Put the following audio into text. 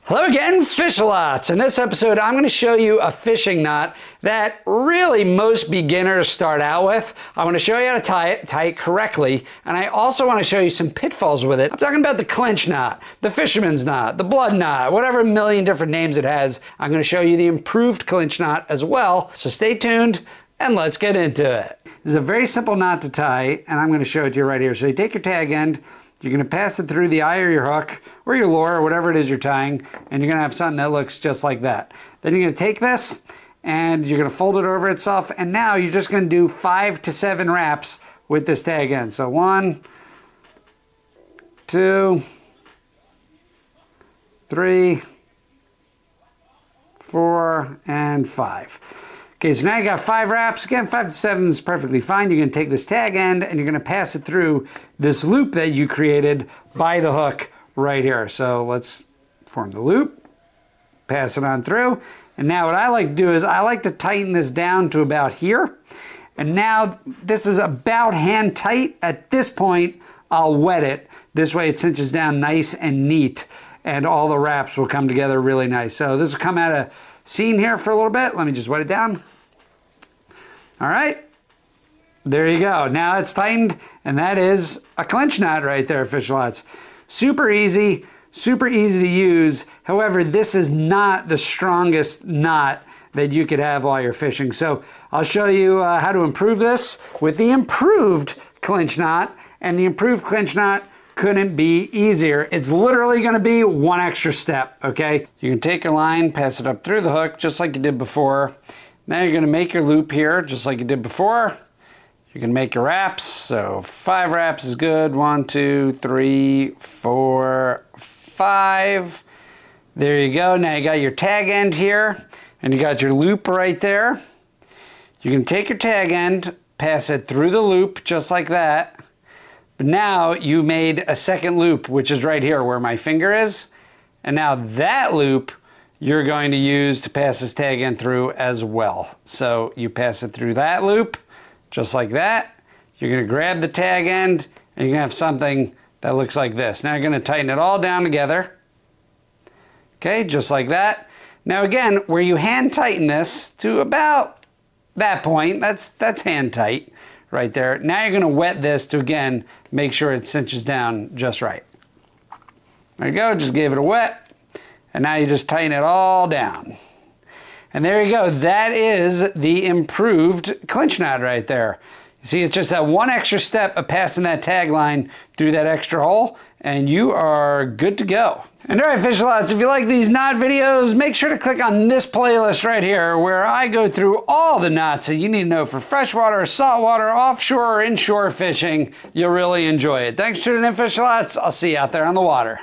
Hello again, Fish-a-lots. In this episode, I'm going to show you a fishing knot that really most beginners start out with. I want to show you how to tie it correctly, and I also want to show you some pitfalls with it. I'm talking about the clinch knot, the fisherman's knot, the blood knot, whatever million different names it has. I'm going to show you the improved clinch knot as well, so stay tuned and let's get into it. This is a very simple knot to tie, and I'm going to show it to you right here. So you take your tag end, you're going to pass it through the eye of your hook or your lure or whatever it is you're tying, and you're going to have something that looks just like that. Then you're going to take this and you're going to fold it over itself, and now you're just going to do 5 to 7 wraps with this tag end. So 1, 2, 3, 4, and 5. Okay, so now you got 5 wraps. Again, 5 to 7 is perfectly fine. You're going to take this tag end and you're going to pass it through this loop that you created by the hook right here. So let's form the loop, pass it on through. And now what I like to do is I like to tighten this down to about here. And now this is about hand tight. At this point, I'll wet it. This way it cinches down nice and neat, and all the wraps will come together really nice. So this will come out of scene here for a little bit. Let me just wet it down. All right, there you go. Now it's tightened, and that is a clinch knot right there, Fish-a-lots. Super easy to use. However, this is not the strongest knot that you could have while you're fishing. So I'll show you how to improve this with the improved clinch knot, and the improved clinch knot couldn't be easier. It's literally going to be one extra step, okay? You can take your line, pass it up through the hook, just like you did before. Now you're going to make your loop here, just like you did before. You can make your wraps, so 5 wraps is good. 1, 2, 3, 4, 5. There you go. Now you got your tag end here, and you got your loop right there. You can take your tag end, pass it through the loop, just like that. But now you made a second loop, which is right here where my finger is. And now that loop you're going to use to pass this tag end through as well. So you pass it through that loop, just like that. You're going to grab the tag end, and you're going to have something that looks like this. Now you're going to tighten it all down together. Okay, just like that. Now again, where you hand tighten this to about that point, that's hand tight right there. Now you're going to wet this to, again, make sure it cinches down just right. There you go, just gave it a wet. And now you just tighten it all down. And there you go. That is the improved clinch knot right there. You see, it's just that one extra step of passing that tag line through that extra hole, and you are good to go. And all right, Fish-a-lots, if you like these knot videos, make sure to click on this playlist right here, where I go through all the knots that you need to know for freshwater, saltwater, offshore, or inshore fishing. You'll really enjoy it. Thanks for tuning in, Fish-a-lots. I'll see you out there on the water.